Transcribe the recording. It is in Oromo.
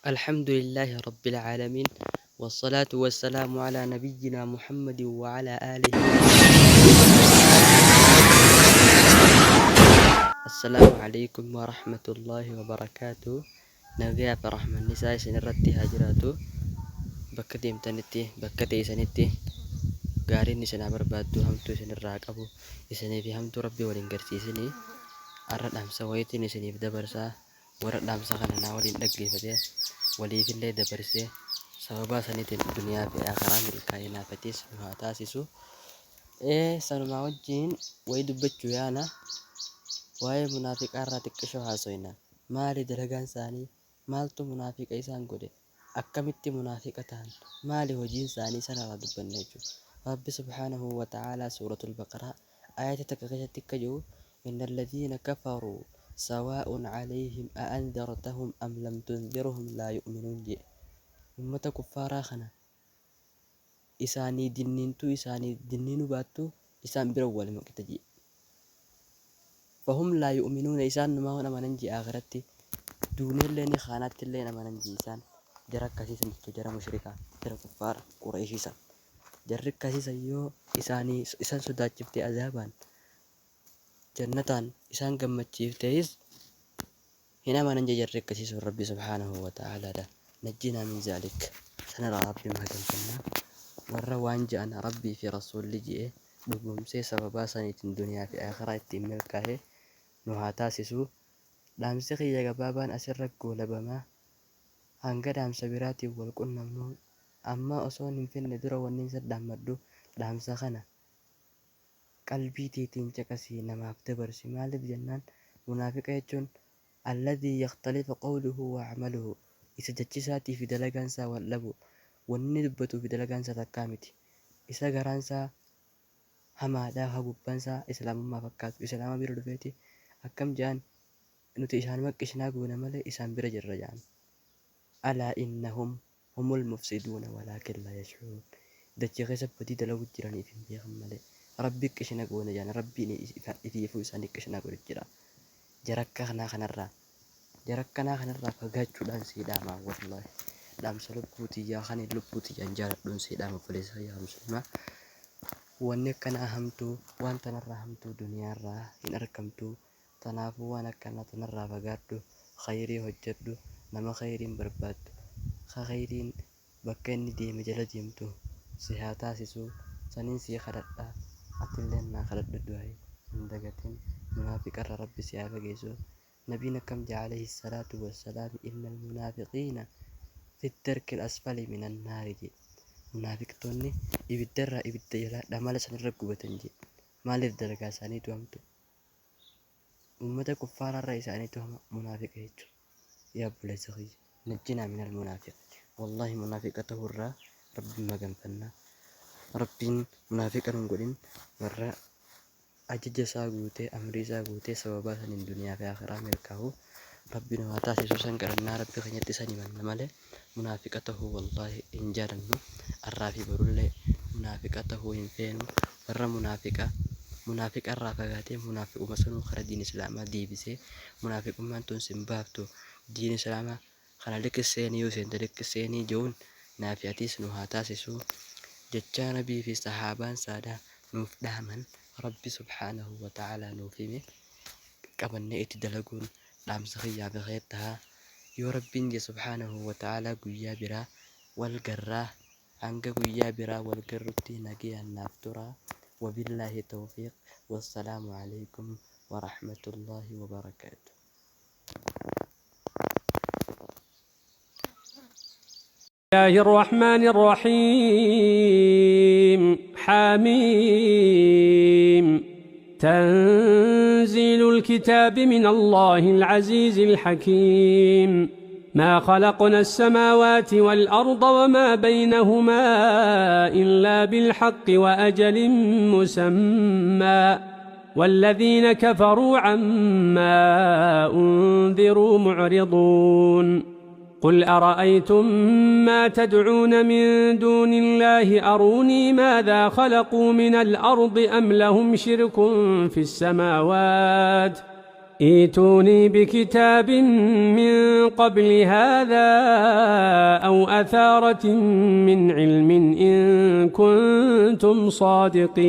الحمد لله رب العالمين، والصلاة والسلام على نبينا محمد وعلى آله. السلام عليكم ورحمة الله وبركاته. نبي برحمة النساء سنرتي هاجراتو بكتي امتنتي بكتي سنتي قارين سنا بربادو همتو سنراك أبو إسني في همتو ربي ولنقرتي سني أرد أم سويتي نسني في دبرسا ورد أم سخنا ولين دقلي فديه ولي في الليل دبرسه sababa sanitiin duniyaa fi akhiraa milkaa'inaafatis nu haa taasisu. Sanumaa wajjin wayii dubbachuu yaana waa'ee munaafiqaa irraa xiqqishoo haasoyna. Maali dalagaan isaanii? Maaltu munaafiqa isaan godhe? Akkamitti munaafiqa ta'an? Maali hojiin isaanii? Sanarraa dubbanna jechuudha. Rabbi subhaanahu wa ta'aalaa suuratul baqaraa aayata takka keessatti akka jiru innal ladhiina kafaruu sawaa'un calayhim a'andartahum am lam tundirhum laa yu'minuun jedhe. Ummata kuffaaraa kana isaanii dinniinuu baattu isaan bira wal maqita jee. Fahum laa yu'minuuna isaan namaa amanan jee akhiratti duuneellee ni khaanaattillee amanan jee isaan jara akkasiisan jechuudha. Jara mushrikaa jara kuffaara Qureeshiisan jarri akkasiisan yoo isaan sodaachiftee azaabaan jannataan isaan gammachiiftees hin amanan jee jarri akkasiisan Rabbi subhaanahu wa ta'aalaadha. نجينا من ذلك سنرى ربي ما قلنا والروان جاءنا ربي في رسول لجئه بقوم سي سببا سنة الدنيا في آخرة ملكه نها تاسسو دام سخي يقبابان أسرق لبما هنقا دام سبيراتي والقنا منون أما أصون في الندرة والننسى دام مدو دام سخنا قلبي تيتين چكسي نما افتبر سمال بجنان منافق يجون الذي يختلف قوله وعمله isa jechisaatii fi dalagaansaa wal dhabu wanni dubbatu fi dalagaansaa takkaa miti. Isa garaansaa hamaadhaa hagubbansaa islaamummaa fakkaatu islaama bira dhufeeti akkam jedhan nuti isaan maqqishnaa goona malee isaan bira jirra jedhan. Alaa innahum humul mufsiduuna walaakin laa yash'uruun. Dachee keessa badii dalagu jiraniif hin beekan malee rabbi qishna goona jedhan rabbiin ifiifuu isaan qishna godhe jira. Jarakka kanarraa fagaachuudhaan siidhaama wallahi dhaamsa lubbuutiyyaa kan lubbuutiyyaan jaaladhuun siidhaama faleessa yaa muslimaa. Wanni akkana hamtuu waan tanarraa hamtuu duniyaarraa hin argamtu. Tanaafuu waan akkana tanarraa fagaadhu khayrii hojjedhu nama khayriin barbaaddu khayriin bakka inni deeme jala deemtu si haa taasisu saniin si kadhadha atillee naa kadhadhu du'aayi hin dagatin munaafiqarra rabbi si haa fageessu. نبينا كم عليه الصلاة والسلام إن المنافقين في الدرك الأسفل من النار جي. منافق توني إبدرا إبديلا دمال سنرقوا بتنجي مال الدرجة ساني توامتو أمة كفار الرئيس أني توهم منافق هيجو يا بولي سخي نجينا من المنافق والله منافقته الرا ربي ما جنفنا ربي منافقا نقولين مرة أجج ساقوتي أمري ساقوتي سببا سن الدنيا في آخرة ملكه ربنا واتاسي سوسن كرنا ربي خنيت سني من ماله منافقته والله إن جارنو الرافي برولي منافقته إن فينو ورا منافق الرافقاتي منافق مسنو خرج دين الإسلام دي بسي منافق من تنسم بابتو دين الإسلام خنا لك السيني يوسين لك السيني جون نافياتي سنو هاتاسي سو جتشان بي في صحابان سادا نوف دامن ربي سبحانه وتعالى نوفيمي كمان اتدلقون لام سخيا بغيرتها يو ربي سبحانه وتعالى قويا برا والقراه عنك قويا برا والقرتي نقيا النافترا وبالله التوفيق والسلام عليكم ورحمة الله وبركاته. الله الرحمن الرحيم حميم تنزيل الكتاب من الله العزيز الحكيم ما خلقنا السماوات والأرض وما بينهما إلا بالحق وأجل مسمى والذين كفروا عما أنذروا معرضون قل أرأيتم ما تدعون من دون الله أروني ماذا خلقوا من الأرض أم لهم شرك في السماوات ائتوني بكتاب من قبل هذا أو أثارة من علم إن كنتم صادقين.